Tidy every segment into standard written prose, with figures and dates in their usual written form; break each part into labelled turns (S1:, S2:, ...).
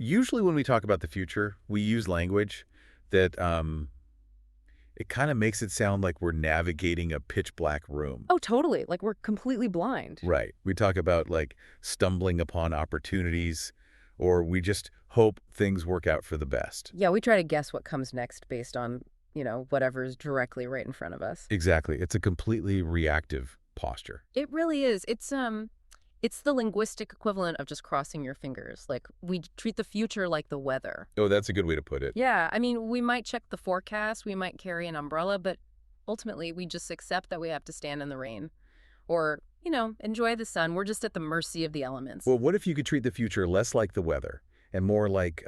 S1: Usually when we talk about the future, we use language that it kind of makes it sound like we're navigating a pitch black room.
S2: Oh, totally. Like we're completely blind.
S1: Right. We talk about like stumbling upon opportunities, or we just hope things work out for the best.
S2: Yeah, we try to guess what comes next based on, whatever's directly right in front of us.
S1: Exactly. It's a completely reactive posture.
S2: It really is. It's the linguistic equivalent of just crossing your fingers. Like, we treat the future like the weather.
S1: Oh, that's a good way to put it.
S2: Yeah, I mean, we might check the forecast, we might carry an umbrella, but ultimately we just accept that we have to stand in the rain. Or, enjoy the sun. We're just at the mercy of the elements.
S1: Well, what if you could treat the future less like the weather and more like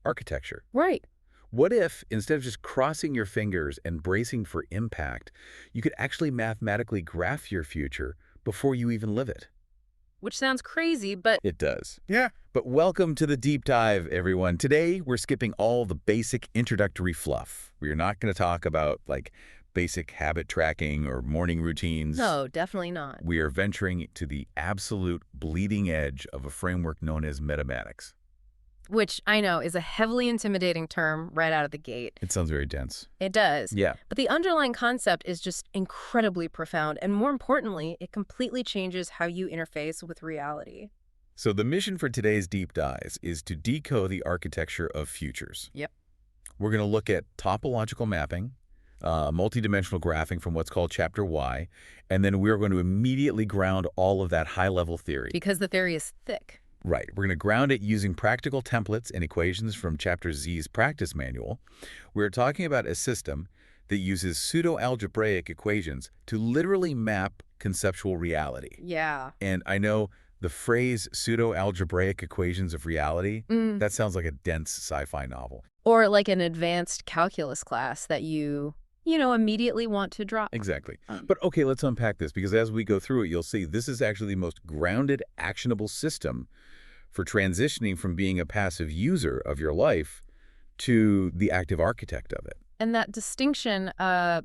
S1: architecture?
S2: Right.
S1: What if, instead of just crossing your fingers and bracing for impact, you could actually mathematically graph your future before you even live it?
S2: Which sounds crazy, but
S1: It does. Yeah. But welcome to the deep dive, everyone. Today, we're skipping all the basic introductory fluff. We're not going to talk about, basic habit tracking or morning routines.
S2: no, definitely not.
S1: We are venturing to the absolute bleeding edge of a framework known as Meta-Matics.
S2: Which I know is a heavily intimidating term right out of the gate.
S1: It sounds very dense.
S2: It does.
S1: Yeah.
S2: But the underlying concept is just incredibly profound, and more importantly, it completely changes how you interface with reality.
S1: So the mission for today's deep dives is to decode the architecture of futures.
S2: Yep.
S1: We're going to look at topological mapping, multidimensional graphing from what's called Chapter Y, and then we're going to immediately ground all of that high-level theory.
S2: Because the theory is thick.
S1: Right. We're going to ground it using practical templates and equations from Chapter Z's practice manual. We're talking about a system that uses pseudo-algebraic equations to literally map conceptual reality.
S2: Yeah.
S1: And I know the phrase pseudo-algebraic equations of reality, that sounds like a dense sci-fi novel.
S2: Or like an advanced calculus class that you immediately want to drop.
S1: Exactly. But okay, let's unpack this, because as we go through it, you'll see this is actually the most grounded, actionable system for transitioning from being a passive user of your life to the active architect of it.
S2: And that distinction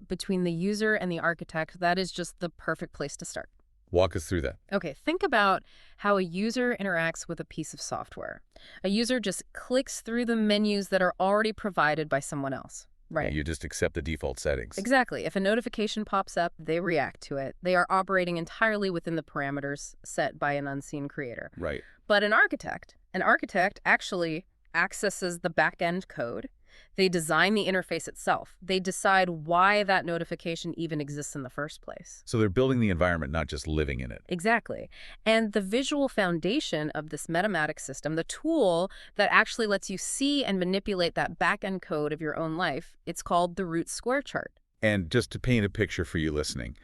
S2: between the user and the architect, that is just the perfect place to start.
S1: Walk us through that.
S2: Okay, think about how a user interacts with a piece of software. A user just clicks through the menus that are already provided by someone else. Right.
S1: Yeah, you just accept the default settings.
S2: Exactly. If a notification pops up, they react to it. They are operating entirely within the parameters set by an unseen creator.
S1: Right.
S2: But an architect actually accesses the back-end code. They design the interface itself. They decide why that notification even exists in the first place.
S1: So they're building the environment, not just living in it.
S2: Exactly. And the visual foundation of this Meta-Matics system, the tool that actually lets you see and manipulate that back-end code of your own life, it's called the root square chart.
S1: And just to paint a picture for you listening,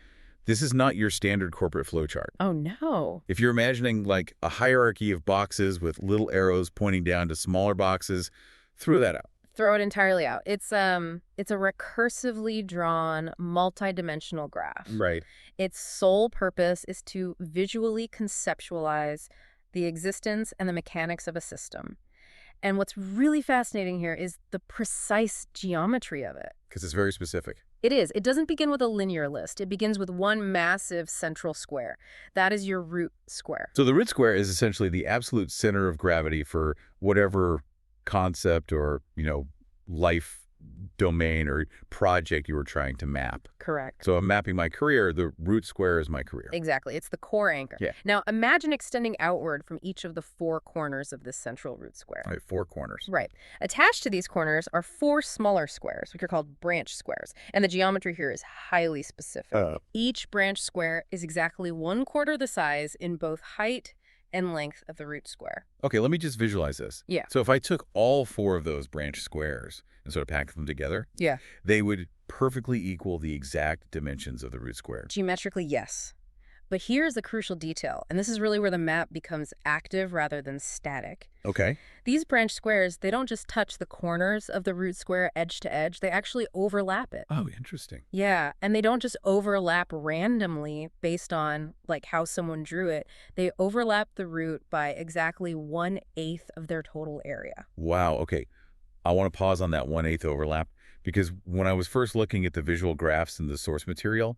S1: this is not your standard corporate flowchart.
S2: Oh, no.
S1: If you're imagining like a hierarchy of boxes with little arrows pointing down to smaller boxes, throw that out.
S2: Throw it entirely out. It's a recursively drawn, multidimensional graph.
S1: Right.
S2: Its sole purpose is to visually conceptualize the existence and the mechanics of a system. And what's really fascinating here is the precise geometry of it.
S1: Because it's very specific.
S2: It is. It doesn't begin with a linear list. It begins with one massive central square. That is your root square.
S1: So the root square is essentially the absolute center of gravity for whatever concept or, life domain or project you were trying to map.
S2: Correct.
S1: So I'm mapping my career, the root square is my career.
S2: Exactly. It's the core anchor.
S1: Yeah.
S2: Now, imagine extending outward from each of the four corners of this central root square.
S1: Right, 4 corners.
S2: Right. Attached to these corners are 4 smaller squares, which are called branch squares. And the geometry here is highly specific. Each branch square is exactly 1/4 the size in both height and length of the root square.
S1: Okay, let me just visualize this.
S2: Yeah.
S1: So if I took all 4 of those branch squares and sort of packed them together,
S2: Yeah.
S1: they would perfectly equal the exact dimensions of the root square.
S2: Geometrically, yes. But here's the crucial detail, and this is really where the map becomes active rather than static.
S1: Okay.
S2: These branch squares, they don't just touch the corners of the root square edge to edge, they actually overlap it.
S1: Oh, interesting.
S2: Yeah, and they don't just overlap randomly based on how someone drew it. They overlap the root by exactly 1/8 of their total area.
S1: Wow, okay. I want to pause on that 1/8 overlap, because when I was first looking at the visual graphs in the source material,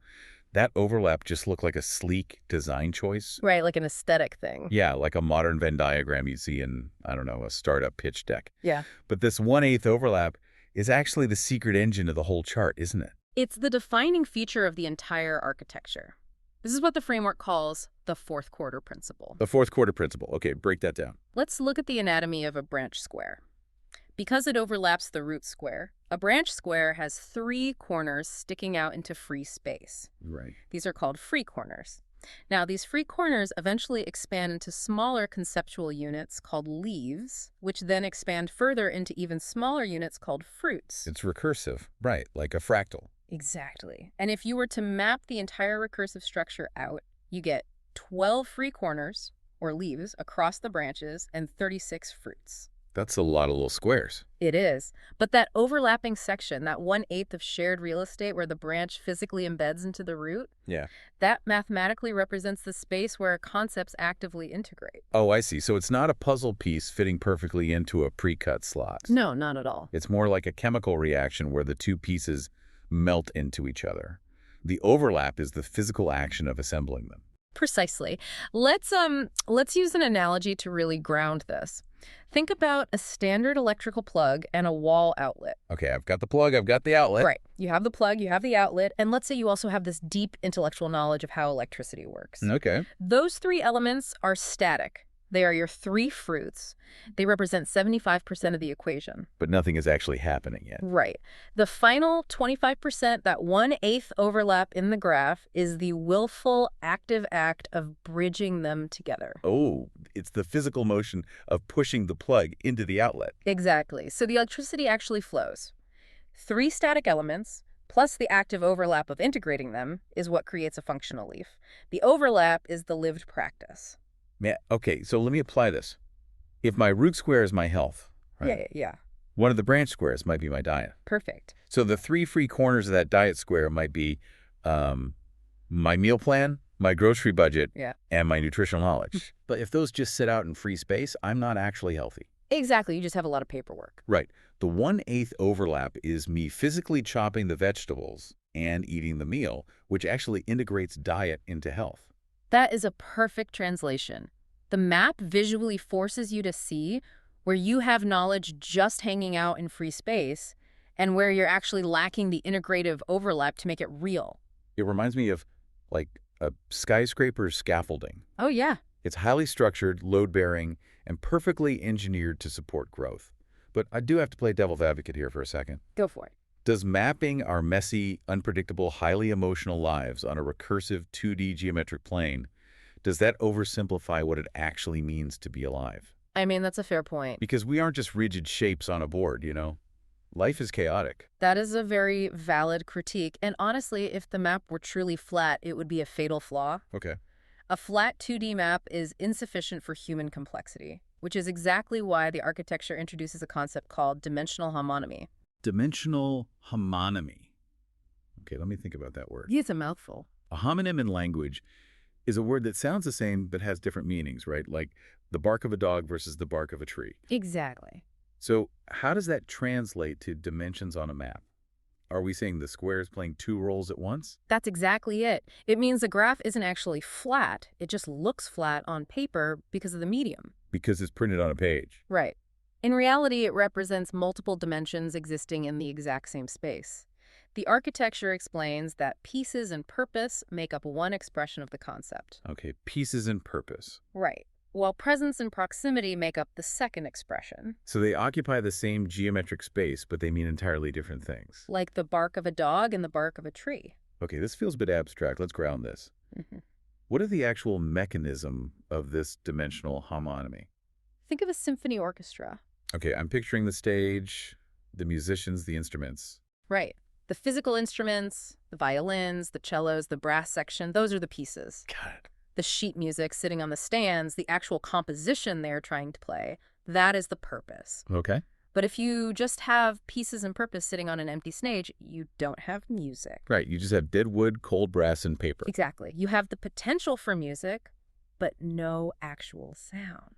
S1: that overlap just looked like a sleek design choice.
S2: Right, like an aesthetic thing.
S1: Yeah, like a modern Venn diagram you see in, I don't know, a startup pitch deck.
S2: Yeah.
S1: But this 1/8 overlap is actually the secret engine of the whole chart, isn't it?
S2: It's the defining feature of the entire architecture. This is what the framework calls the fourth quarter principle.
S1: The fourth quarter principle. Okay, break that down.
S2: Let's look at the anatomy of a branch square. Because it overlaps the root square, a branch square has 3 corners sticking out into free space.
S1: Right.
S2: These are called free corners. Now, these free corners eventually expand into smaller conceptual units called leaves, which then expand further into even smaller units called fruits.
S1: It's recursive, right, like a fractal.
S2: Exactly. And if you were to map the entire recursive structure out, you get 12 free corners, or leaves, across the branches and 36 fruits.
S1: That's a lot of little squares.
S2: It is. But that overlapping section, that 1/8 of shared real estate where the branch physically embeds into the root,
S1: Yeah.
S2: that mathematically represents the space where concepts actively integrate.
S1: Oh, I see. So it's not a puzzle piece fitting perfectly into a pre-cut slot.
S2: No, not at all.
S1: It's more like a chemical reaction where the two pieces melt into each other. The overlap is the physical action of assembling them.
S2: Precisely. Let's use an analogy to really ground this. Think about a standard electrical plug and a wall outlet.
S1: Okay, I've got the plug, I've got the outlet.
S2: Right. You have the plug, you have the outlet, and let's say you also have this deep intellectual knowledge of how electricity works.
S1: Okay.
S2: Those 3 elements are static. They are your 3 fruits. They represent 75% of the equation.
S1: But nothing is actually happening yet.
S2: Right. The final 25%, that 1/8 overlap in the graph, is the willful, active act of bridging them together.
S1: Oh, it's the physical motion of pushing the plug into the outlet.
S2: Exactly. So the electricity actually flows. 3 static elements, plus the active overlap of integrating them, is what creates a functional leaf. The overlap is the lived practice.
S1: Okay, so let me apply this. If my root square is my health, right?
S2: Yeah.
S1: One of the branch squares might be my diet.
S2: Perfect.
S1: So the 3 free corners of that diet square might be my meal plan, my grocery budget, and my nutritional knowledge. But if those just sit out in free space, I'm not actually healthy.
S2: Exactly. You just have a lot of paperwork.
S1: Right. The 1/8 overlap is me physically chopping the vegetables and eating the meal, which actually integrates diet into health.
S2: That is a perfect translation. The map visually forces you to see where you have knowledge just hanging out in free space and where you're actually lacking the integrative overlap to make it real.
S1: It reminds me of, like, a skyscraper's scaffolding.
S2: Oh, yeah.
S1: It's highly structured, load-bearing, and perfectly engineered to support growth. But I do have to play devil's advocate here for a second.
S2: Go for it.
S1: Does mapping our messy, unpredictable, highly emotional lives on a recursive 2D geometric plane, does that oversimplify what it actually means to be alive?
S2: I mean, that's a fair point.
S1: Because we aren't just rigid shapes on a board, you know? Life is chaotic.
S2: That is a very valid critique. And honestly, if the map were truly flat, it would be a fatal flaw.
S1: Okay.
S2: A flat 2D map is insufficient for human complexity, which is exactly why the architecture introduces a concept called dimensional homonymy.
S1: Dimensional homonymy. Okay, let me think about that word.
S2: It's a mouthful.
S1: A homonym in language is a word that sounds the same but has different meanings, right? Like the bark of a dog versus the bark of a tree.
S2: Exactly.
S1: So how does that translate to dimensions on a map? Are we saying the square is playing 2 roles at once?
S2: That's exactly it. It means the graph isn't actually flat. It just looks flat on paper because of the medium.
S1: Because it's printed on a page.
S2: Right. In reality, it represents multiple dimensions existing in the exact same space. The architecture explains that pieces and purpose make up one expression of the concept.
S1: Okay, pieces and purpose.
S2: Right. While presence and proximity make up the second expression.
S1: So they occupy the same geometric space, but they mean entirely different things.
S2: Like the bark of a dog and the bark of a tree.
S1: Okay, this feels a bit abstract. Let's ground this. What is the actual mechanism of this dimensional homonymy?
S2: Think of a symphony orchestra.
S1: Okay, I'm picturing the stage, the musicians, the instruments.
S2: Right. The physical instruments, the violins, the cellos, the brass section, those are the pieces.
S1: Got it.
S2: The sheet music sitting on the stands, the actual composition they're trying to play, that is the purpose.
S1: Okay.
S2: But if you just have pieces and purpose sitting on an empty stage, you don't have music.
S1: Right, you just have dead wood, cold brass, and paper.
S2: Exactly. You have the potential for music, but no actual sound.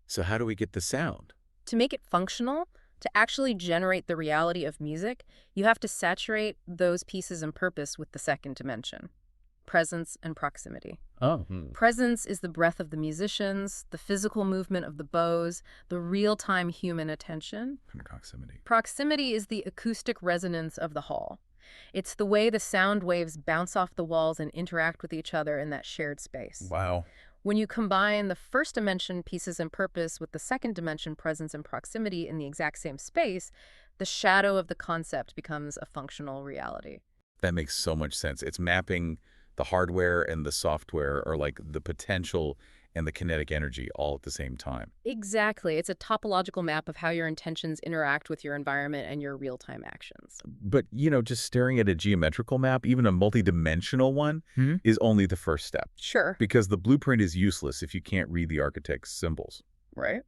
S1: So how do we get the sound?
S2: To make it functional, to actually generate the reality of music, you have to saturate those pieces and purpose with the second dimension. presence and proximity.
S1: Oh.
S2: Presence is the breath of the musicians, the physical movement of the bows, the real-time human attention.
S1: Proximity.
S2: Proximity is the acoustic resonance of the hall. It's the way the sound waves bounce off the walls and interact with each other in that shared space.
S1: Wow.
S2: When you combine the first dimension, pieces and purpose, with the second dimension, presence and proximity, in the exact same space, the shadow of the concept becomes a functional reality.
S1: That makes so much sense. It's mapping the hardware and the software, or like the potential and the kinetic energy all at the same time.
S2: Exactly. It's a topological map of how your intentions interact with your environment and your real-time actions.
S1: But, just staring at a geometrical map, even a multidimensional one, is only the first step.
S2: Sure.
S1: Because the blueprint is useless if you can't read the architect's symbols.
S2: Right?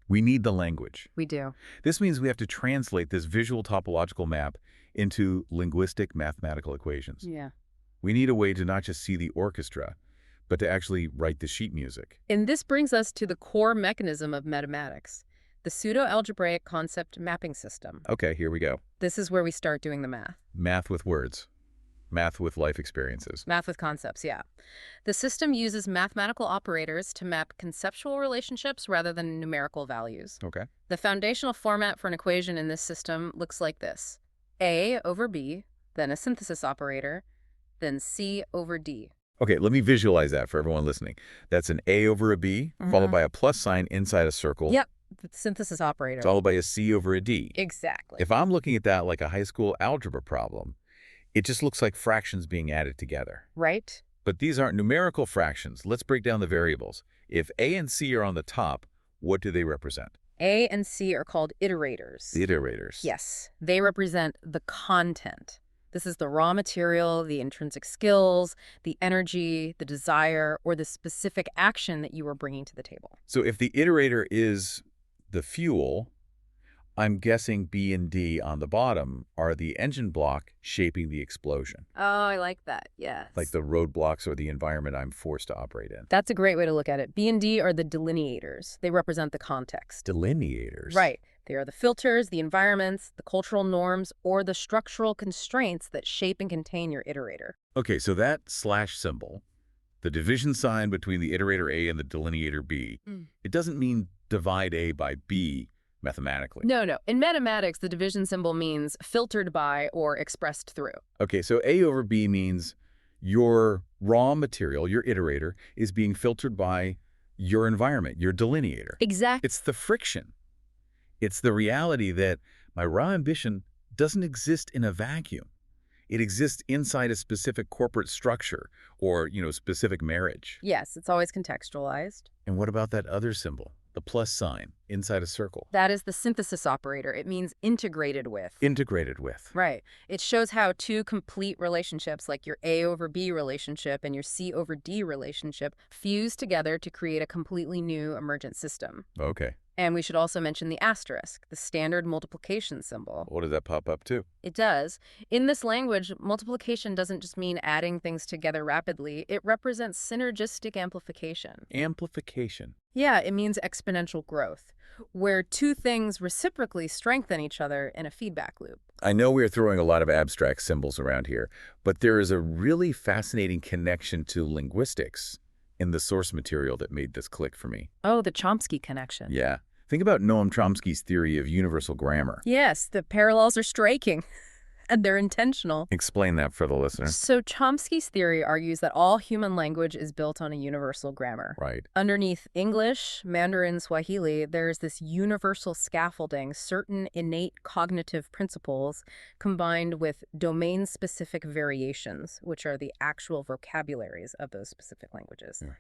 S1: We need the language.
S2: We do.
S1: This means we have to translate this visual topological map into linguistic mathematical equations.
S2: Yeah.
S1: We need a way to not just see the orchestra, but to actually write the sheet music.
S2: And this brings us to the core mechanism of Meta-Matics, the pseudo-algebraic concept mapping system.
S1: Okay, here we go.
S2: This is where we start doing the math.
S1: Math with words. Math with life experiences.
S2: Math with concepts, yeah. The system uses mathematical operators to map conceptual relationships rather than numerical values.
S1: Okay.
S2: The foundational format for an equation in this system looks like this: A over B, then a synthesis operator, then C over D.
S1: Okay, let me visualize that for everyone listening. That's an A over a B, followed by a plus sign inside a circle.
S2: Yep, the synthesis operator.
S1: Followed by a C over a D.
S2: Exactly.
S1: If I'm looking at that like a high school algebra problem, it just looks like fractions being added together.
S2: Right?
S1: But these aren't numerical fractions. Let's break down the variables. If A and C are on the top, what do they represent?
S2: A and C are called iterators.
S1: The iterators.
S2: Yes, they represent the content. This is the raw material, the intrinsic skills, the energy, the desire, or the specific action that you are bringing to the table.
S1: So if the iterator is the fuel, I'm guessing B and D on the bottom are the engine block shaping the explosion.
S2: Oh, I like that, yes.
S1: Like the roadblocks or the environment I'm forced to operate in.
S2: That's a great way to look at it. B and D are the delineators. They represent the context.
S1: Delineators?
S2: Right. They are the filters, the environments, the cultural norms, or the structural constraints that shape and contain your iterator.
S1: Okay, so that slash symbol, the division sign between the iterator A and the delineator B, it doesn't mean divide A by B mathematically.
S2: No. In Meta-Matics, the division symbol means filtered by or expressed through.
S1: Okay, so A over B means your raw material, your iterator, is being filtered by your environment, your delineator.
S2: Exactly.
S1: It's the friction. It's the reality that my raw ambition doesn't exist in a vacuum. It exists inside a specific corporate structure or, specific marriage.
S2: Yes, it's always contextualized.
S1: And what about that other symbol, the plus sign inside a circle?
S2: That is the synthesis operator. It means integrated with.
S1: Integrated with.
S2: Right. It shows how two complete relationships, like your A over B relationship and your C over D relationship, fuse together to create a completely new emergent system.
S1: Okay.
S2: And we should also mention the asterisk, the standard multiplication symbol.
S1: What does that pop up to?
S2: It does. In this language, multiplication doesn't just mean adding things together rapidly. It represents synergistic amplification.
S1: Amplification.
S2: Yeah, it means exponential growth, where two things reciprocally strengthen each other in a feedback loop.
S1: I know we're throwing a lot of abstract symbols around here, but there is a really fascinating connection to linguistics in the source material that made this click for me.
S2: Oh, the Chomsky connection.
S1: Yeah. Think about Noam Chomsky's theory of universal grammar.
S2: Yes, the parallels are striking. And they're intentional.
S1: Explain that for the listener.
S2: So Chomsky's theory argues that all human language is built on a universal grammar.
S1: Right.
S2: Underneath English, Mandarin, Swahili, there's this universal scaffolding, certain innate cognitive principles combined with domain-specific variations, which are the actual vocabularies of those specific languages.
S1: Right.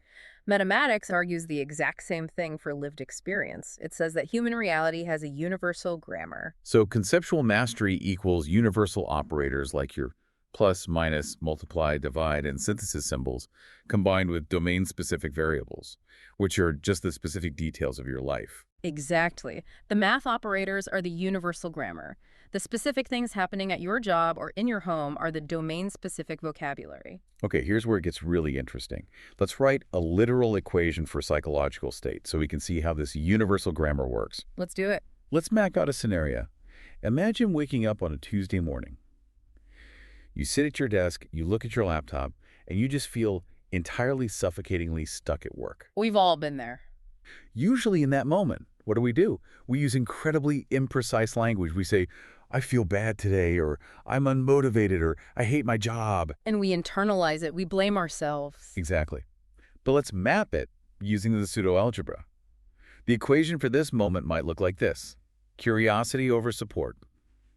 S2: Meta-Matics argues the exact same thing for lived experience. It says that human reality has a universal grammar.
S1: So conceptual mastery equals universal operators like your plus, minus, multiply, divide, and synthesis symbols combined with domain-specific variables, which are just the specific details of your life.
S2: Exactly. The math operators are the universal grammar. The specific things happening at your job or in your home are the domain-specific vocabulary.
S1: Okay, here's where it gets really interesting. Let's write a literal equation for psychological state so we can see how this universal grammar works.
S2: Let's do it.
S1: Let's map out a scenario. Imagine waking up on a Tuesday morning. You sit at your desk, you look at your laptop, and you just feel entirely suffocatingly stuck at work.
S2: We've all been there.
S1: Usually in that moment, what do? We use incredibly imprecise language. We say, I feel bad today, or I'm unmotivated, or I hate my job.
S2: And we internalize it. We blame ourselves.
S1: Exactly. But let's map it using the pseudo-algebra. The equation for this moment might look like this. Curiosity over support.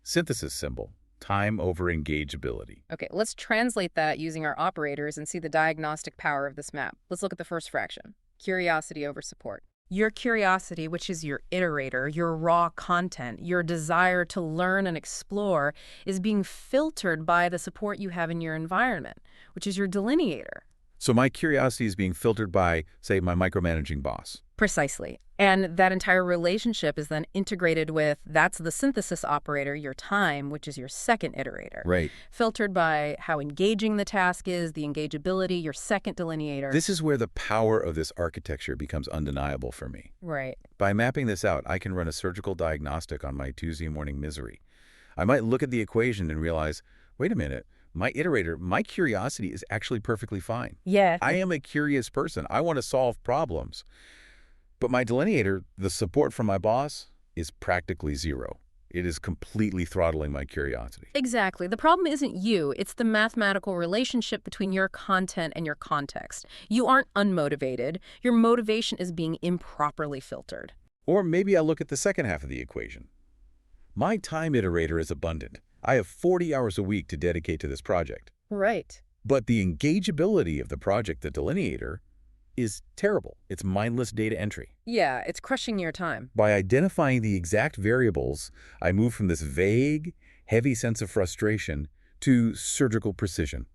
S1: Synthesis symbol. Time over engageability.
S2: Okay, let's translate that using our operators and see the diagnostic power of this map. Let's look at the first fraction. Curiosity over support. Your curiosity, which is your iterator, your raw content, your desire to learn and explore, is being filtered by the support you have in your environment, which is your delineator.
S1: So my curiosity is being filtered by, say, my micromanaging boss.
S2: Precisely. And that entire relationship is then integrated with, that's the synthesis operator, your time, which is your second iterator.
S1: Right.
S2: Filtered by how engaging the task is, the engageability, your second delineator.
S1: This is where the power of this architecture becomes undeniable for me.
S2: Right.
S1: By mapping this out, I can run a surgical diagnostic on my Tuesday morning misery. I might look at the equation and realize, wait a minute, my iterator, my curiosity is actually perfectly fine.
S2: Yeah.
S1: I am a curious person. I want to solve problems. But my delineator, the support from my boss, is practically zero. It is completely throttling my curiosity.
S2: Exactly. The problem isn't you. It's the mathematical relationship between your content and your context. You aren't unmotivated. Your motivation is being improperly filtered.
S1: Or maybe I look at the second half of the equation. My time iterator is abundant. I have 40 hours a week to dedicate to this project.
S2: Right.
S1: But the engageability of the project, the delineator, is terrible. It's mindless data entry.
S2: Yeah, it's crushing your time.
S1: By identifying the exact variables, I move from this vague, heavy sense of frustration to surgical precision.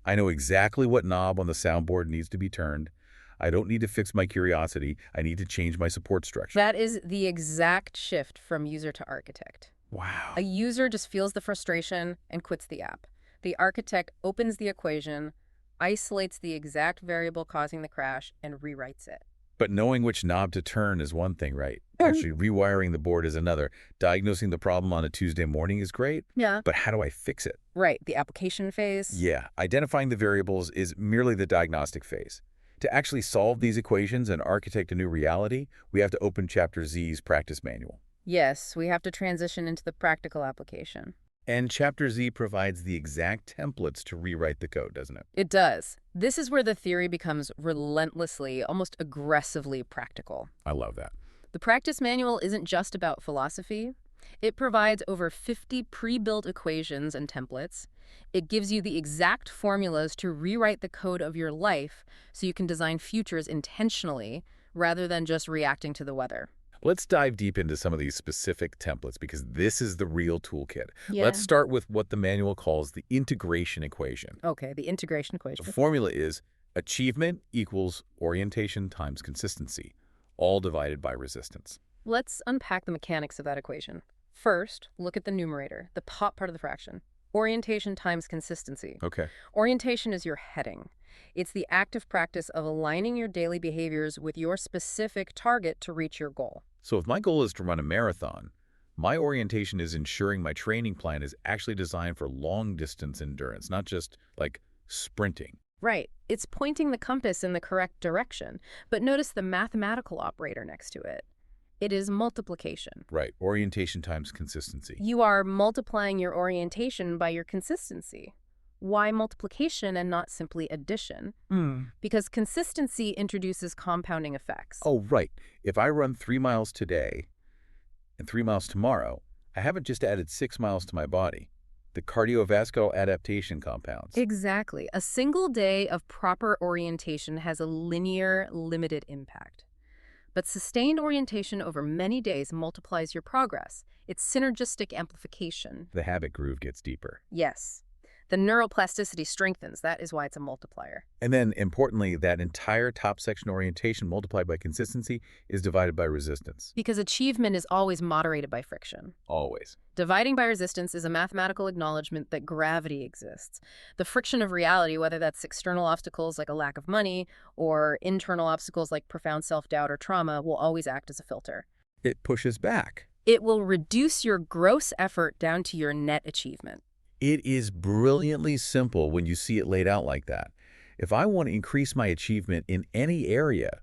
S1: I know exactly what knob on the soundboard needs to be turned. I don't need to fix my curiosity. I need to change my support structure.
S2: That is the exact shift from user to architect.
S1: Wow.
S2: A user just feels the frustration and quits the app. The architect opens the equation, isolates the exact variable causing the crash, and rewrites it.
S1: But knowing which knob to turn is one thing, right? Actually, rewiring the board is another. Diagnosing the problem on a Tuesday morning is great.
S2: Yeah.
S1: But how do I fix it?
S2: Right, the application phase.
S1: Yeah, identifying the variables is merely the diagnostic phase. To actually solve these equations and architect a new reality, we have to open Chapter Z's practice manual.
S2: Yes, we have to transition into the practical application.
S1: And Chapter Z provides the exact templates to rewrite the code, doesn't it?
S2: It does. This is where the theory becomes relentlessly, almost aggressively practical.
S1: I love that.
S2: The practice manual isn't just about philosophy. It provides over 50 pre-built equations and templates. It gives you the exact formulas to rewrite the code of your life so you can design futures intentionally rather than just reacting to the weather.
S1: Let's dive deep into some of these specific templates because this is the real toolkit.
S2: Yeah.
S1: Let's start with what the manual calls the integration equation.
S2: Okay, the integration equation.
S1: The formula is achievement equals orientation times consistency, all divided by resistance.
S2: Let's unpack the mechanics of that equation. First, look at the numerator, the top part of the fraction. Orientation times consistency.
S1: Okay.
S2: Orientation is your heading. It's the active practice of aligning your daily behaviors with your specific target to reach your goal.
S1: So if my goal is to run a marathon, my orientation is ensuring my training plan is actually designed for long-distance endurance, not just, like, sprinting.
S2: Right. It's pointing the compass in the correct direction. But notice the mathematical operator next to it. It is multiplication.
S1: Right. Orientation times consistency.
S2: You are multiplying your orientation by your consistency. Why multiplication and not simply addition? Because consistency introduces compounding effects.
S1: Oh, right. If I run 3 miles today and 3 miles tomorrow, I haven't just added 6 miles to my body. The cardiovascular adaptation compounds.
S2: Exactly. A single day of proper orientation has a linear, limited impact. But sustained orientation over many days multiplies your progress. It's synergistic amplification.
S1: The habit groove gets deeper.
S2: Yes. The neuroplasticity strengthens. That is why it's a multiplier.
S1: And then, importantly, that entire top section orientation multiplied by consistency is divided by resistance.
S2: Because achievement is always moderated by friction.
S1: Always.
S2: Dividing by resistance is a mathematical acknowledgement that gravity exists. The friction of reality, whether that's external obstacles like a lack of money or internal obstacles like profound self-doubt or trauma, will always act as a filter.
S1: It pushes back.
S2: It will reduce your gross effort down to your net achievement.
S1: It is brilliantly simple when you see it laid out like that. If I want to increase my achievement in any area,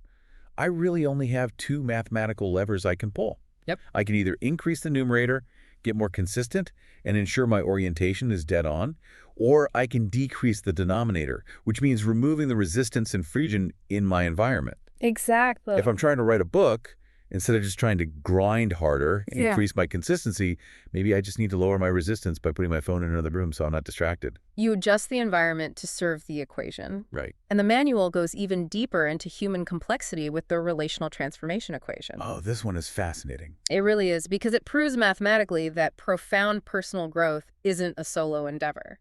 S1: I really only have two mathematical levers I can pull.
S2: Yep.
S1: I can either increase the numerator, get more consistent, and ensure my orientation is dead on, or I can decrease the denominator, which means removing the resistance and friction in my environment.
S2: Exactly.
S1: If I'm trying to write a book, instead of just trying to grind harder and increase my consistency, maybe I just need to lower my resistance by putting my phone in another room so I'm not distracted.
S2: You adjust the environment to serve the equation.
S1: Right.
S2: And the manual goes even deeper into human complexity with the relational transformation equation.
S1: Oh, this one is fascinating.
S2: It really is, because it proves mathematically that profound personal growth isn't a solo endeavor.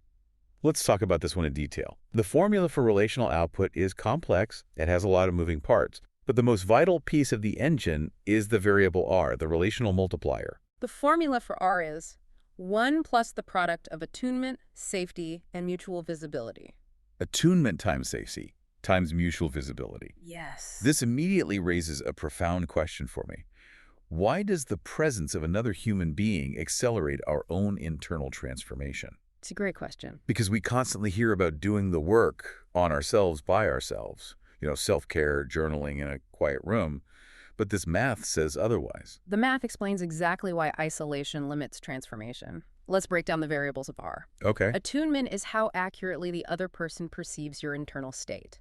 S1: Let's talk about this one in detail. The formula for relational output is complex. It has a lot of moving parts. But the most vital piece of the engine is the variable r, the relational multiplier.
S2: The formula for R is 1 plus the product of attunement, safety, and mutual visibility.
S1: Attunement times safety times mutual visibility.
S2: Yes.
S1: This immediately raises a profound question for me. Why does the presence of another human being accelerate our own internal transformation?
S2: It's a great question.
S1: Because we constantly hear about doing the work on ourselves by ourselves. Self-care, journaling in a quiet room. But this math says otherwise.
S2: The math explains exactly why isolation limits transformation. Let's break down the variables of R.
S1: Okay.
S2: Attunement is how accurately the other person perceives your internal state.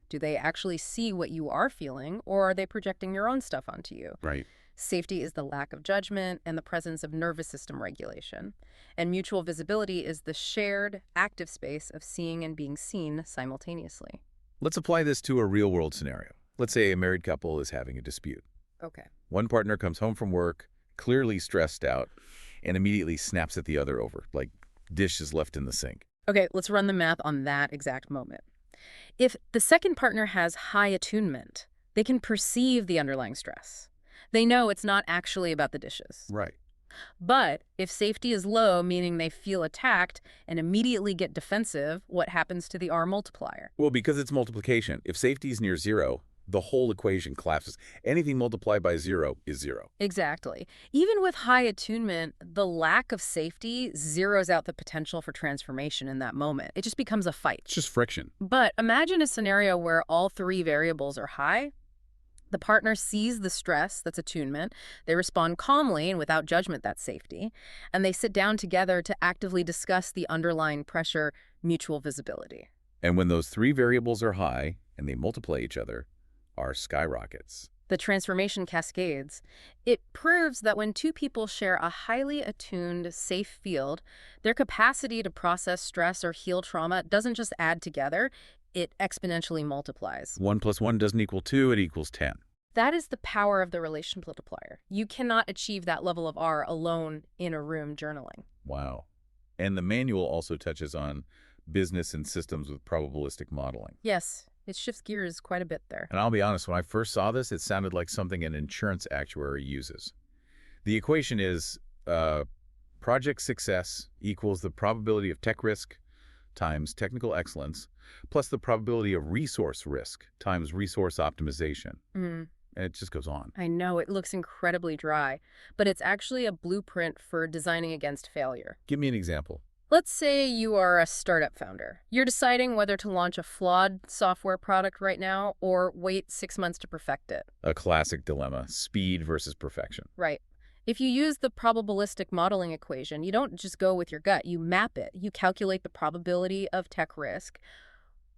S2: Do they actually see what you are feeling, or are they projecting your own stuff onto you?
S1: Right.
S2: Safety is the lack of judgment and the presence of nervous system regulation. And mutual visibility is the shared, active space of seeing and being seen simultaneously.
S1: Let's apply this to a real-world scenario. Let's say a married couple is having a dispute.
S2: Okay.
S1: One partner comes home from work, clearly stressed out, and immediately snaps at the other over, like dish is left in the sink.
S2: Okay, let's run the math on that exact moment. If the second partner has high attunement, they can perceive the underlying stress. They know it's not actually about the dishes.
S1: Right.
S2: But if safety is low, meaning they feel attacked and immediately get defensive, what happens to the R multiplier?
S1: Well, because it's multiplication. If safety is near zero, the whole equation collapses. Anything multiplied by zero is zero.
S2: Exactly. Even with high attunement, the lack of safety zeroes out the potential for transformation in that moment. It just becomes a fight.
S1: It's just friction.
S2: But imagine a scenario where all three variables are high. The partner sees the stress, that's attunement. They respond calmly and without judgment, that's safety. And they sit down together to actively discuss the underlying pressure, mutual visibility.
S1: And when those three variables are high and they multiply each other, R skyrockets.
S2: The transformation cascades. It proves that when two people share a highly attuned, safe field, their capacity to process stress or heal trauma doesn't just add together, it exponentially multiplies.
S1: 1 plus 1 doesn't equal 2, it equals 10.
S2: That is the power of the relation multiplier. You cannot achieve that level of R alone in a room journaling.
S1: Wow. And the manual also touches on business and systems with probabilistic modeling.
S2: Yes, it shifts gears quite a bit there.
S1: And I'll be honest, when I first saw this, it sounded like something an insurance actuary uses. The equation is project success equals the probability of tech risk times technical excellence plus the probability of resource risk times resource optimization. And it just goes on.
S2: I know, it looks incredibly dry, but it's actually a blueprint for designing against failure.
S1: Give me an example.
S2: Let's say you are a startup founder. You're deciding whether to launch a flawed software product right now or wait 6 months to perfect it.
S1: A classic dilemma, speed versus perfection.
S2: Right. If you use the probabilistic modeling equation, you don't just go with your gut, you map it. You calculate the probability of tech risk.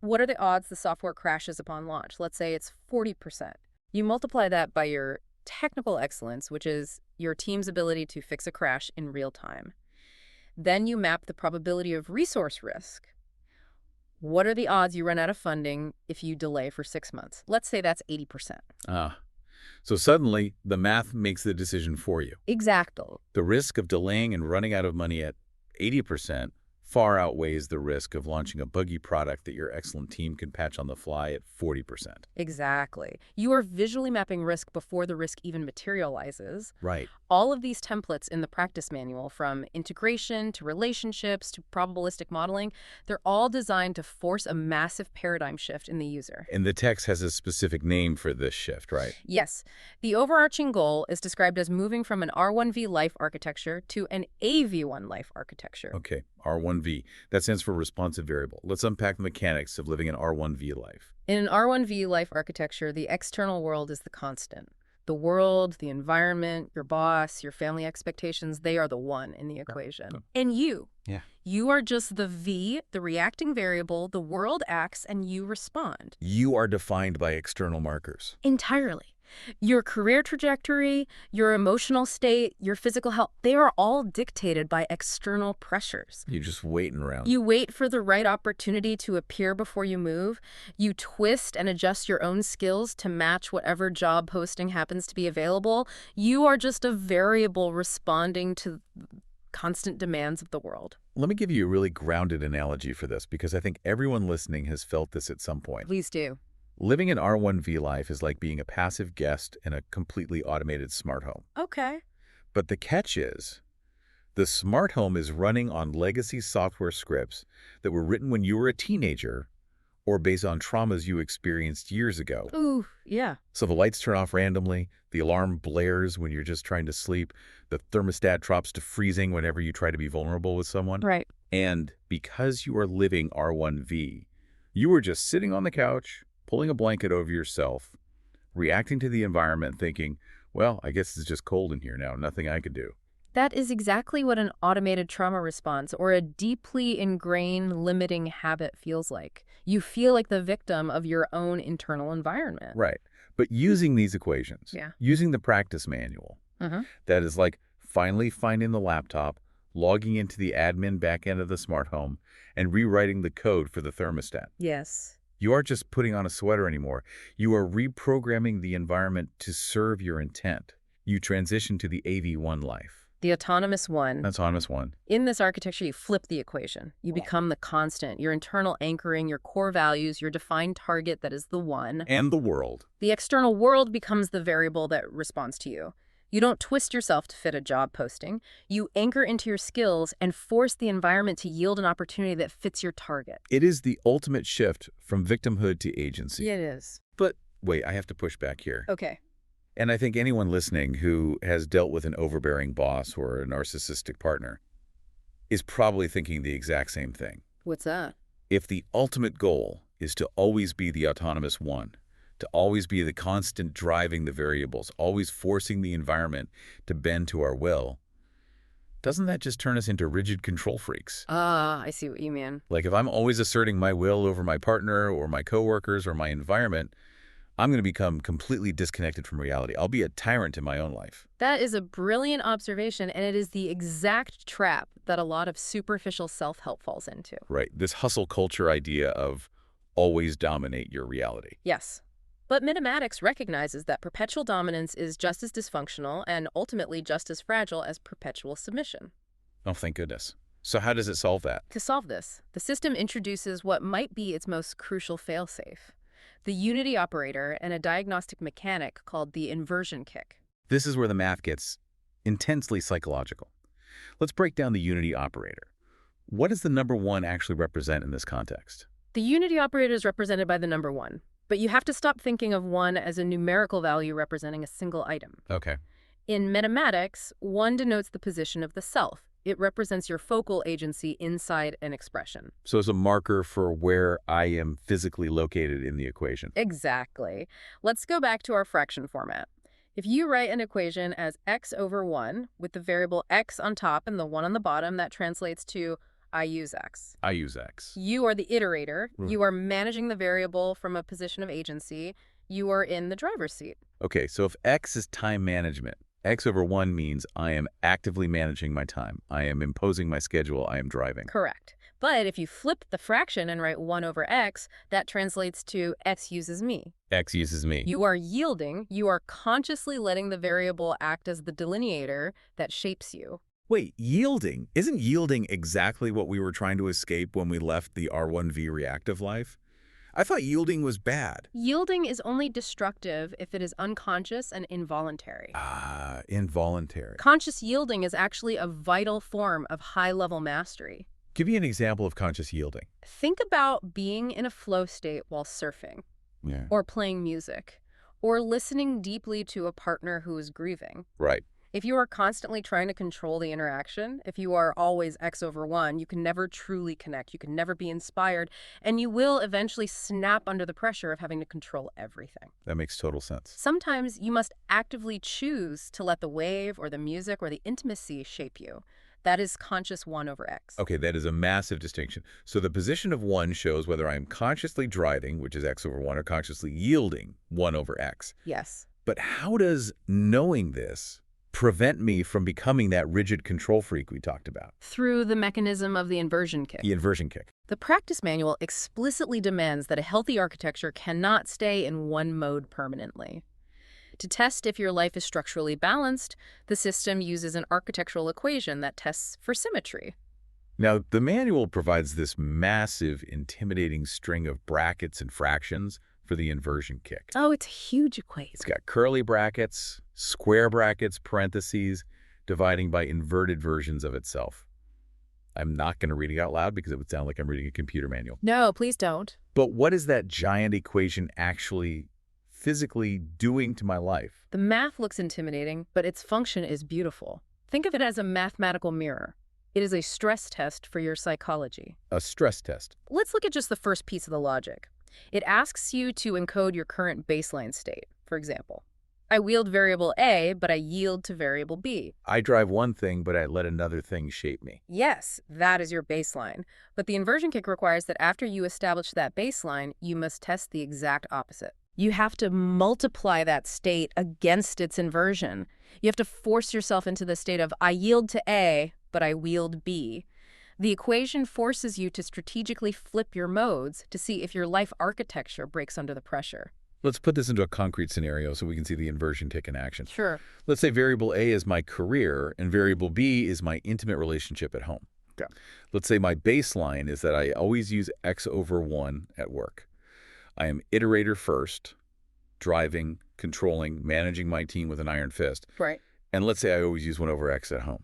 S2: What are the odds the software crashes upon launch? Let's say it's 40%. You multiply that by your technical excellence, which is your team's ability to fix a crash in real time. Then you map the probability of resource risk. What are the odds you run out of funding if you delay for 6 months? Let's say that's 80%.
S1: So suddenly, the math makes the decision for you.
S2: Exactly.
S1: The risk of delaying and running out of money at 80% far outweighs the risk of launching a buggy product that your excellent team can patch on the fly at 40%.
S2: Exactly. You are visually mapping risk before the risk even materializes.
S1: Right.
S2: All of these templates in the practice manual, from integration to relationships to probabilistic modeling, they're all designed to force a massive paradigm shift in the user.
S1: And the text has a specific name for this shift, right?
S2: Yes. The overarching goal is described as moving from an R1V life architecture to an AV1 life architecture.
S1: Okay. R1V. That stands for responsive variable. Let's unpack the mechanics of living an R1V life.
S2: In an R1V life architecture, the external world is the constant. The world, the environment, your boss, your family expectations, they are the one in the equation.
S1: Oh.
S2: And you.
S1: Yeah.
S2: You are just the V, the reacting variable, the world acts, and you respond.
S1: You are defined by external markers.
S2: Entirely. Your career trajectory, your emotional state, your physical health, they are all dictated by external pressures.
S1: You're just waiting around.
S2: You wait for the right opportunity to appear before you move. You twist and adjust your own skills to match whatever job posting happens to be available. You are just a variable responding to constant demands of the world.
S1: Let me give you a really grounded analogy for this, because I think everyone listening has felt this at some point.
S2: Please do.
S1: Living an R1V life is like being a passive guest in a completely automated smart home.
S2: Okay.
S1: But the catch is, the smart home is running on legacy software scripts that were written when you were a teenager or based on traumas you experienced years ago.
S2: Ooh, yeah.
S1: So the lights turn off randomly, the alarm blares when you're just trying to sleep, the thermostat drops to freezing whenever you try to be vulnerable with someone.
S2: Right.
S1: And because you are living R1V, you are just sitting on the couch, pulling a blanket over yourself, reacting to the environment, thinking, well, I guess it's just cold in here now, nothing I could do.
S2: That is exactly what an automated trauma response or a deeply ingrained limiting habit feels like. You feel like the victim of your own internal environment.
S1: Right. But using these equations, using the practice manual, that is like finally finding the laptop, logging into the admin backend of the smart home, and rewriting the code for the thermostat.
S2: Yes.
S1: You aren't just putting on a sweater anymore. You are reprogramming the environment to serve your intent. You transition to the AV1 life.
S2: The autonomous one.
S1: Autonomous one.
S2: In this architecture, you flip the equation. You become the constant, your internal anchoring, your core values, your defined target that is the one.
S1: And the world.
S2: The external world becomes the variable that responds to you. You don't twist yourself to fit a job posting. You anchor into your skills and force the environment to yield an opportunity that fits your target.
S1: It is the ultimate shift from victimhood to agency.
S2: It is.
S1: But wait, I have to push back here.
S2: Okay.
S1: And I think anyone listening who has dealt with an overbearing boss or a narcissistic partner is probably thinking the exact same thing.
S2: What's that?
S1: If the ultimate goal is to always be the autonomous one, to always be the constant driving the variables, always forcing the environment to bend to our will, doesn't that just turn us into rigid control freaks?
S2: I see what you mean.
S1: Like if I'm always asserting my will over my partner or my coworkers or my environment, I'm going to become completely disconnected from reality. I'll be a tyrant in my own life.
S2: That is a brilliant observation, and it is the exact trap that a lot of superficial self-help falls into.
S1: Right. This hustle culture idea of always dominate your reality.
S2: Yes. But Meta-Matics recognizes that perpetual dominance is just as dysfunctional and ultimately just as fragile as perpetual submission.
S1: Oh, thank goodness. So how does it solve that?
S2: To solve this, the system introduces what might be its most crucial failsafe: the unity operator and a diagnostic mechanic called the inversion kick.
S1: This is where the math gets intensely psychological. Let's break down the unity operator. What does the number 1 actually represent in this context?
S2: The unity operator is represented by the number 1, but you have to stop thinking of 1 as a numerical value representing a single item.
S1: Okay.
S2: In Meta-Matics, 1 denotes the position of the self. It represents your focal agency inside an expression.
S1: So it's a marker for where I am physically located in the equation.
S2: Exactly. Let's go back to our fraction format. If you write an equation as x over 1 with the variable x on top and the 1 on the bottom, that translates to I use x.
S1: I use x.
S2: You are the iterator. You are managing the variable from a position of agency. You are in the driver's seat.
S1: Okay, so if x is time management, x over 1 means I am actively managing my time. I am imposing my schedule. I am driving.
S2: Correct. But if you flip the fraction and write 1 over x, that translates to x uses me.
S1: X uses me.
S2: You are yielding. You are consciously letting the variable act as the delineator that shapes you.
S1: Wait, yielding? Isn't yielding exactly what we were trying to escape when we left the R1V reactive life? I thought yielding was bad.
S2: Yielding is only destructive if it is unconscious and involuntary.
S1: Involuntary.
S2: Conscious yielding is actually a vital form of high-level mastery.
S1: Give me an example of conscious yielding.
S2: Think about being in a flow state while surfing, or playing music, or listening deeply to a partner who is grieving.
S1: Right.
S2: If you are constantly trying to control the interaction, if you are always x over 1, you can never truly connect, you can never be inspired, and you will eventually snap under the pressure of having to control everything.
S1: That makes total sense.
S2: Sometimes you must actively choose to let the wave or the music or the intimacy shape you. That is conscious 1 over x.
S1: Okay, that is a massive distinction. So the position of 1 shows whether I'm consciously driving, which is x over 1, or consciously yielding, 1 over x.
S2: Yes.
S1: But how does knowing this prevent me from becoming that rigid control freak we talked about?
S2: Through the mechanism of the inversion kick.
S1: The inversion kick.
S2: The practice manual explicitly demands that a healthy architecture cannot stay in one mode permanently. To test if your life is structurally balanced, the system uses an architectural equation that tests for symmetry.
S1: Now, the manual provides this massive, intimidating string of brackets and fractions for the inversion kick.
S2: Oh, it's a huge equation.
S1: It's got curly brackets, square brackets, parentheses, dividing by inverted versions of itself. I'm not going to read it out loud because it would sound like I'm reading a computer manual.
S2: No, please don't.
S1: But what is that giant equation actually physically doing to my life?
S2: The math looks intimidating, but its function is beautiful. Think of it as a mathematical mirror. It is a stress test for your psychology.
S1: A stress test.
S2: Let's look at just the first piece of the logic. It asks you to encode your current baseline state. For example, I wield variable A, but I yield to variable B.
S1: I drive one thing, but I let another thing shape me.
S2: Yes, that is your baseline. But the inversion kick requires that after you establish that baseline, you must test the exact opposite. You have to multiply that state against its inversion. You have to force yourself into the state of I yield to A, but I wield B. The equation forces you to strategically flip your modes to see if your life architecture breaks under the pressure.
S1: Let's put this into a concrete scenario so we can see the inversion kick in action.
S2: Sure.
S1: Let's say variable A is my career and variable B is my intimate relationship at home.
S2: Okay.
S1: Let's say my baseline is that I always use x over 1 at work. I am iterator first, driving, controlling, managing my team with an iron fist.
S2: Right.
S1: And let's say I always use 1 over x at home.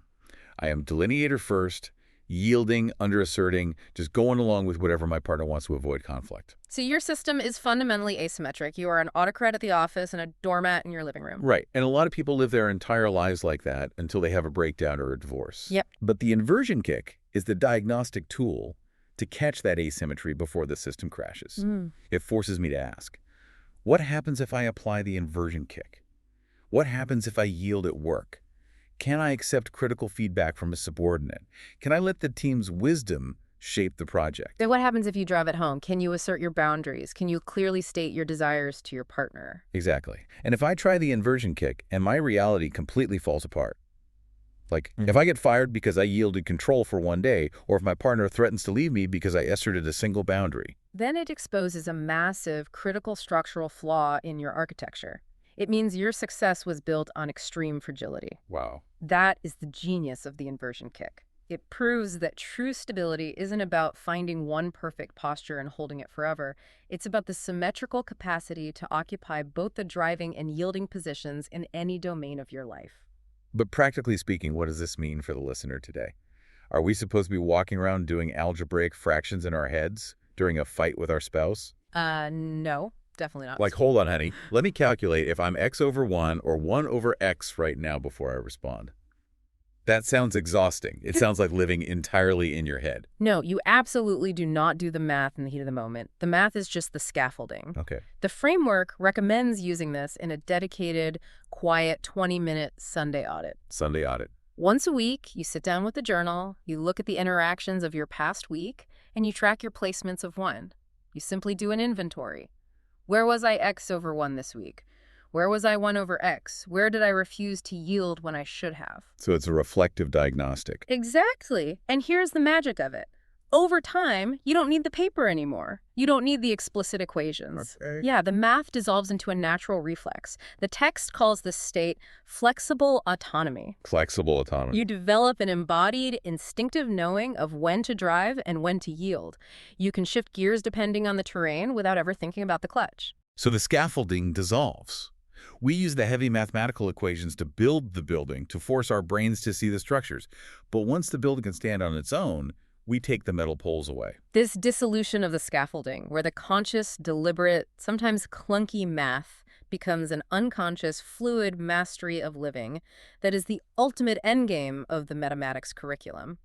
S1: I am delineator first, yielding, underasserting, just going along with whatever my partner wants to avoid conflict.
S2: So your system is fundamentally asymmetric. You are an autocrat at the office and a doormat in your living room.
S1: Right. And a lot of people live their entire lives like that until they have a breakdown or a divorce.
S2: Yep.
S1: But the inversion kick is the diagnostic tool to catch that asymmetry before the system crashes. It forces me to ask, what happens if I apply the inversion kick? What happens if I yield at work? Can I accept critical feedback from a subordinate? Can I let the team's wisdom shape the project?
S2: Then what happens if you drive at home? Can you assert your boundaries? Can you clearly state your desires to your partner?
S1: Exactly. And if I try the inversion kick and my reality completely falls apart, like if I get fired because I yielded control for one day, or if my partner threatens to leave me because I asserted a single boundary,
S2: then it exposes a massive critical structural flaw in your architecture. It means your success was built on extreme fragility.
S1: wow.
S2: That is the genius of the inversion kick. It proves that true stability isn't about finding one perfect posture and holding it forever. It's about the symmetrical capacity to occupy both the driving and yielding positions in any domain of your life.
S1: But practically speaking, what does this mean for the listener today? Are we supposed to be walking around doing algebraic fractions in our heads during a fight with our spouse?
S2: No, definitely not.
S1: Like, hold on, honey. Let me calculate if I'm x over 1 or 1 over x right now before I respond. That sounds exhausting. It sounds like living entirely in your head.
S2: No, you absolutely do not do the math in the heat of the moment. The math is just the scaffolding.
S1: Okay.
S2: The framework recommends using this in a dedicated, quiet 20-minute Sunday audit.
S1: Sunday audit.
S2: Once a week, you sit down with the journal, you look at the interactions of your past week, and you track your placements of 1. You simply do an inventory. Where was I x over 1 this week? Where was I 1 over x? Where did I refuse to yield when I should have?
S1: So it's a reflective diagnostic.
S2: Exactly. And here's the magic of it. Over time, you don't need the paper anymore. You don't need the explicit equations.
S1: Okay.
S2: Yeah, the math dissolves into a natural reflex. The text calls this state flexible autonomy.
S1: Flexible autonomy.
S2: You develop an embodied, instinctive knowing of when to drive and when to yield. You can shift gears depending on the terrain without ever thinking about the clutch.
S1: So the scaffolding dissolves. We use the heavy mathematical equations to build the building, to force our brains to see the structures. But once the building can stand on its own, we take the metal poles away.
S2: This dissolution of the scaffolding, where the conscious, deliberate, sometimes clunky math becomes an unconscious, fluid mastery of living that is the ultimate endgame of the Meta-Matics curriculum.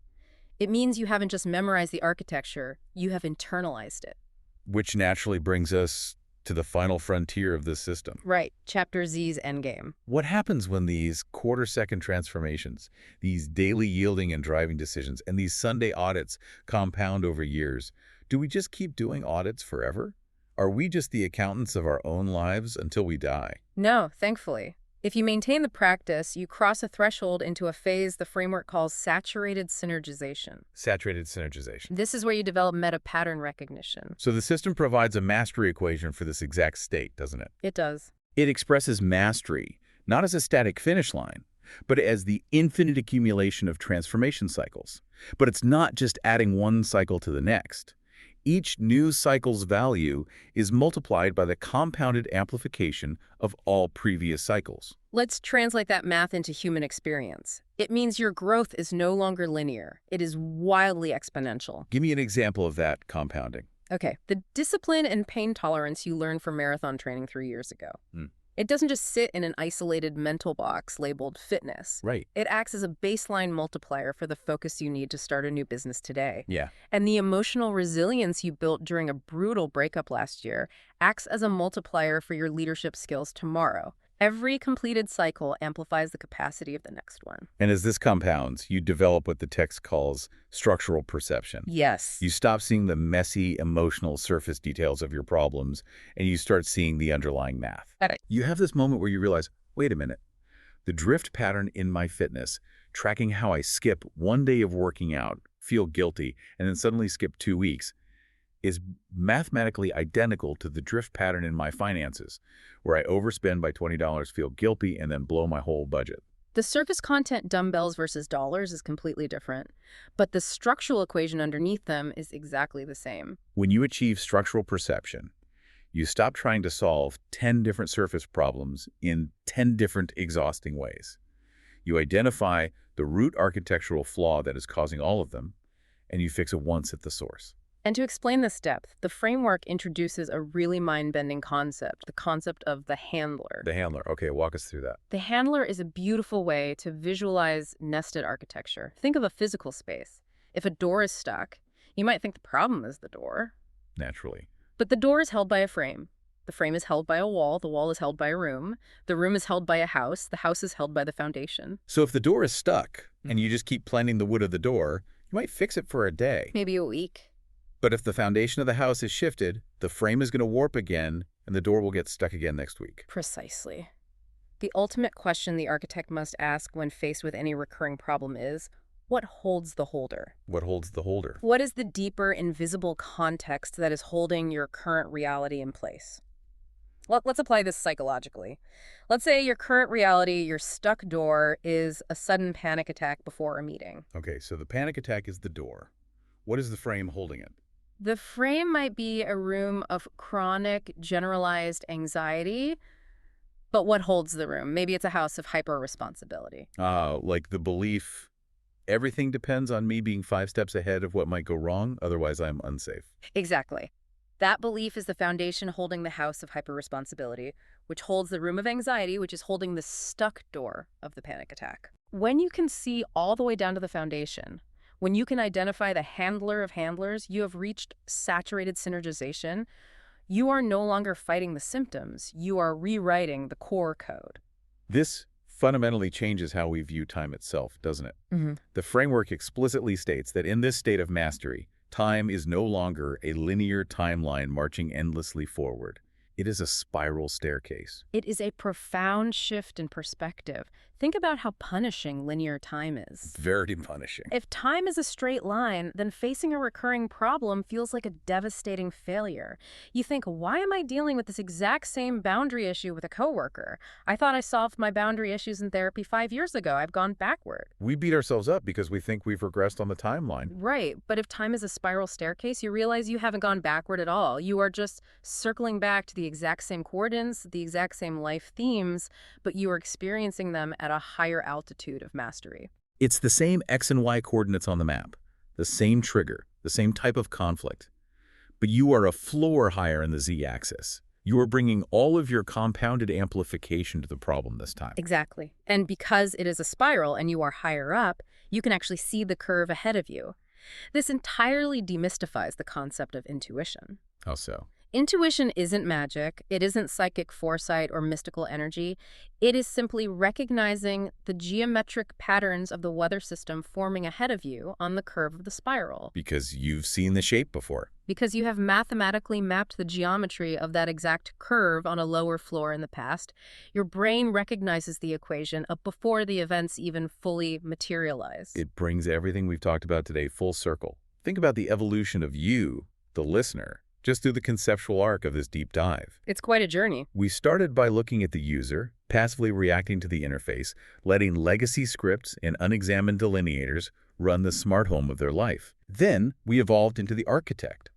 S2: It means you haven't just memorized the architecture, you have internalized it.
S1: Which naturally brings us to the final frontier of this system.
S2: Right, Chapter Z's endgame.
S1: What happens when these quarter-second transformations, these daily yielding and driving decisions, and these Sunday audits compound over years? Do we just keep doing audits forever? Are we just the accountants of our own lives until we die?
S2: No, thankfully. If you maintain the practice, you cross a threshold into a phase the framework calls saturated synergization.
S1: Saturated synergization.
S2: This is where you develop meta-pattern recognition.
S1: So the system provides a mastery equation for this exact state, doesn't it?
S2: It does.
S1: It expresses mastery, not as a static finish line, but as the infinite accumulation of transformation cycles. But it's not just adding one cycle to the next. Each new cycle's value is multiplied by the compounded amplification of all previous cycles.
S2: Let's translate that math into human experience. It means your growth is no longer linear. It is wildly exponential.
S1: Give me an example of that compounding.
S2: Okay, the discipline and pain tolerance you learned from marathon training 3 years ago. It doesn't just sit in an isolated mental box labeled fitness.
S1: Right.
S2: It acts as a baseline multiplier for the focus you need to start a new business today.
S1: Yeah.
S2: And the emotional resilience you built during a brutal breakup last year acts as a multiplier for your leadership skills tomorrow. Every completed cycle amplifies the capacity of the next one.
S1: And as this compounds, you develop what the text calls structural perception.
S2: Yes.
S1: You stop seeing the messy, emotional surface details of your problems, and you start seeing the underlying math. You have this moment where you realize, wait a minute, the drift pattern in my fitness, tracking how I skip one day of working out, feel guilty, and then suddenly skip 2 weeks, is mathematically identical to the drift pattern in my finances, where I overspend by $20, feel guilty, and then blow my whole budget.
S2: The surface content dumbbells versus dollars is completely different, but the structural equation underneath them is exactly the same.
S1: When you achieve structural perception, you stop trying to solve 10 different surface problems in 10 different exhausting ways. You identify the root architectural flaw that is causing all of them, and you fix it once at the source.
S2: And to explain this depth, the framework introduces a really mind-bending concept, the concept of the handler.
S1: The handler. Okay, walk us through that.
S2: The handler is a beautiful way to visualize nested architecture. Think of a physical space. If a door is stuck, you might think the problem is the door.
S1: Naturally.
S2: But the door is held by a frame. The frame is held by a wall. The wall is held by a room. The room is held by a house. The house is held by the foundation.
S1: So if the door is stuck and you just keep planting the wood of the door, you might fix it for a day.
S2: Maybe a week.
S1: But if the foundation of the house is shifted, the frame is going to warp again, and the door will get stuck again next week.
S2: Precisely. The ultimate question the architect must ask when faced with any recurring problem is, what holds the holder?
S1: What holds the holder?
S2: What is the deeper, invisible context that is holding your current reality in place? Let's apply this psychologically. Let's say your current reality, your stuck door, is a sudden panic attack before a meeting.
S1: Okay, so the panic attack is the door. What is the frame holding it?
S2: The frame might be a room of chronic, generalized anxiety, but what holds the room? Maybe it's a house of hyper-responsibility.
S1: Like the belief, everything depends on me being 5 steps ahead of what might go wrong, otherwise I'm unsafe.
S2: Exactly. That belief is the foundation holding the house of hyper-responsibility, which holds the room of anxiety, which is holding the stuck door of the panic attack. When you can see all the way down to the foundation, when you can identify the handler of handlers, you have reached saturated synergization. You are no longer fighting the symptoms. You are rewriting the core code.
S1: This fundamentally changes how we view time itself, doesn't it? The framework explicitly states that in this state of mastery, time is no longer a linear timeline marching endlessly forward. It is a spiral staircase.
S2: It is a profound shift in perspective. Think about how punishing linear time is.
S1: Very punishing.
S2: If time is a straight line, then facing a recurring problem feels like a devastating failure. You think, why am I dealing with this exact same boundary issue with a coworker? I thought I solved my boundary issues in therapy 5 years ago. I've gone backward.
S1: We beat ourselves up because we think we've regressed on the timeline.
S2: Right, but if time is a spiral staircase, you realize you haven't gone backward at all. You are just circling back to the exact same coordinates, the exact same life themes, but you are experiencing them at a higher altitude of mastery.
S1: It's the same X and Y coordinates on the map, the same trigger, the same type of conflict. But you are a floor higher in the Z-axis. You are bringing all of your compounded amplification to the problem this time.
S2: Exactly. And because it is a spiral and you are higher up, you can actually see the curve ahead of you. This entirely demystifies the concept of intuition.
S1: How so?
S2: Intuition isn't magic. It isn't psychic foresight or mystical energy. It is simply recognizing the geometric patterns of the weather system forming ahead of you on the curve of the spiral.
S1: Because you've seen the shape before.
S2: Because you have mathematically mapped the geometry of that exact curve on a lower floor in the past, your brain recognizes the equation up before the events even fully materialize.
S1: It brings everything we've talked about today full circle. Think about the evolution of you, the listener, just through the conceptual arc of this deep dive.
S2: It's quite a journey.
S1: We started by looking at the user, passively reacting to the interface, letting legacy scripts and unexamined delineators run the smart home of their life. Then we evolved into the architect,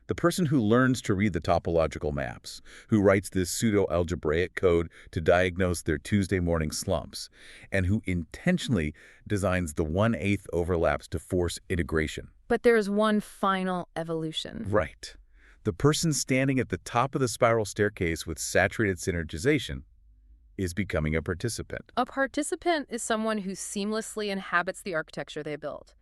S1: the person who learns to read the topological maps, who writes this pseudo-algebraic code to diagnose their Tuesday morning slumps, and who intentionally designs the 1/8 overlaps to force integration.
S2: But there's one final evolution.
S1: Right. The person standing at the top of the spiral staircase with saturated synergization is becoming a participant.
S2: A participant is someone who seamlessly inhabits the architecture they build.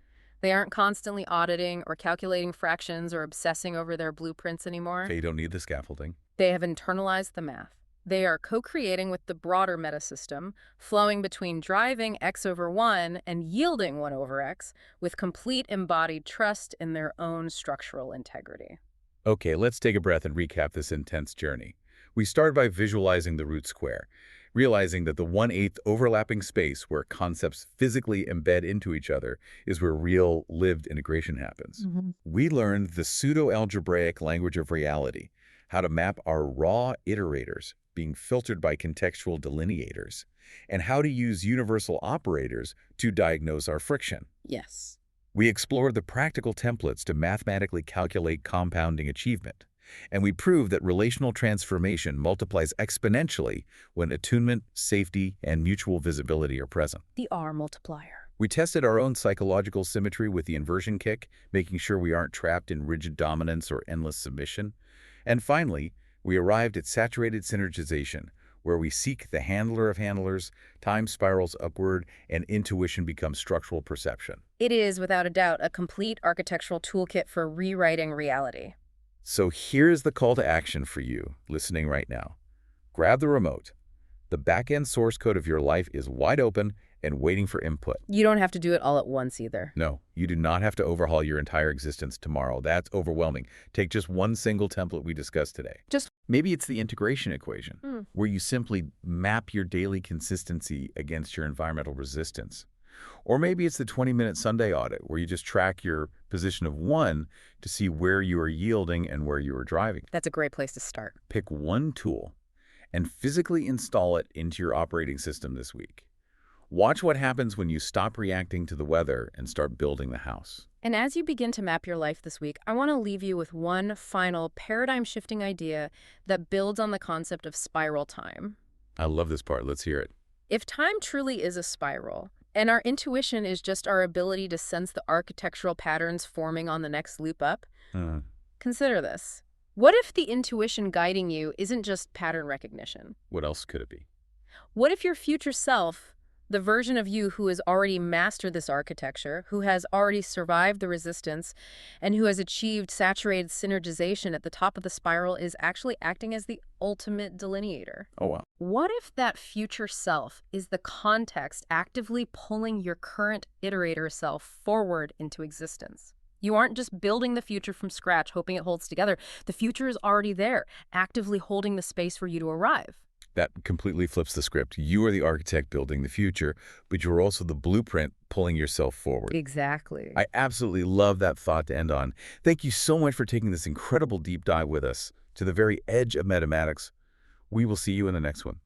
S2: They aren't constantly auditing or calculating fractions or obsessing over their blueprints anymore.
S1: They don't need the scaffolding.
S2: They have internalized the math. They are co-creating with the broader meta-system, flowing between driving x over 1 and yielding 1 over x with complete embodied trust in their own structural integrity.
S1: Okay, let's take a breath and recap this intense journey. We started by visualizing the root square, realizing that the 1/8 overlapping space where concepts physically embed into each other is where real lived integration happens. We learned the pseudo-algebraic language of reality, how to map our raw iterators being filtered by contextual delineators, and how to use universal operators to diagnose our friction.
S2: Yes.
S1: We explored the practical templates to mathematically calculate compounding achievement, and we proved that relational transformation multiplies exponentially when attunement, safety, and mutual visibility are present.
S2: The R multiplier.
S1: We tested our own psychological symmetry with the inversion kick, making sure we aren't trapped in rigid dominance or endless submission. And finally, we arrived at saturated synergization, where we seek the handler of handlers, time spirals upward, and intuition becomes structural perception.
S2: It is, without a doubt, a complete architectural toolkit for rewriting reality.
S1: So here's the call to action for you listening right now. Grab the remote. The back-end source code of your life is wide open and waiting for input.
S2: You don't have to do it all at once either.
S1: No, you do not have to overhaul your entire existence tomorrow. That's overwhelming. Take just one single template we discussed today. Maybe it's the integration equation, where you simply map your daily consistency against your environmental resistance. Or maybe it's the 20-minute Sunday audit, where you just track your position of 1 to see where you are yielding and where you are driving.
S2: That's a great place to start.
S1: Pick one tool and physically install it into your operating system this week. Watch what happens when you stop reacting to the weather and start building the house.
S2: And as you begin to map your life this week, I want to leave you with one final paradigm-shifting idea that builds on the concept of spiral time.
S1: I love this part. Let's hear it.
S2: If time truly is a spiral, and our intuition is just our ability to sense the architectural patterns forming on the next loop up, consider this. What if the intuition guiding you isn't just pattern recognition?
S1: What else could it be?
S2: What if your future self, the version of you who has already mastered this architecture, who has already survived the resistance, and who has achieved saturated synergization at the top of the spiral, is actually acting as the ultimate delineator?
S1: Oh, wow.
S2: What if that future self is the context actively pulling your current iterator self forward into existence? You aren't just building the future from scratch, hoping it holds together. The future is already there, actively holding the space for you to arrive.
S1: That completely flips the script. You are the architect building the future, but you're also the blueprint pulling yourself forward.
S2: Exactly.
S1: I absolutely love that thought to end on. Thank you so much for taking this incredible deep dive with us to the very edge of Meta-Matics. We will see you in the next one.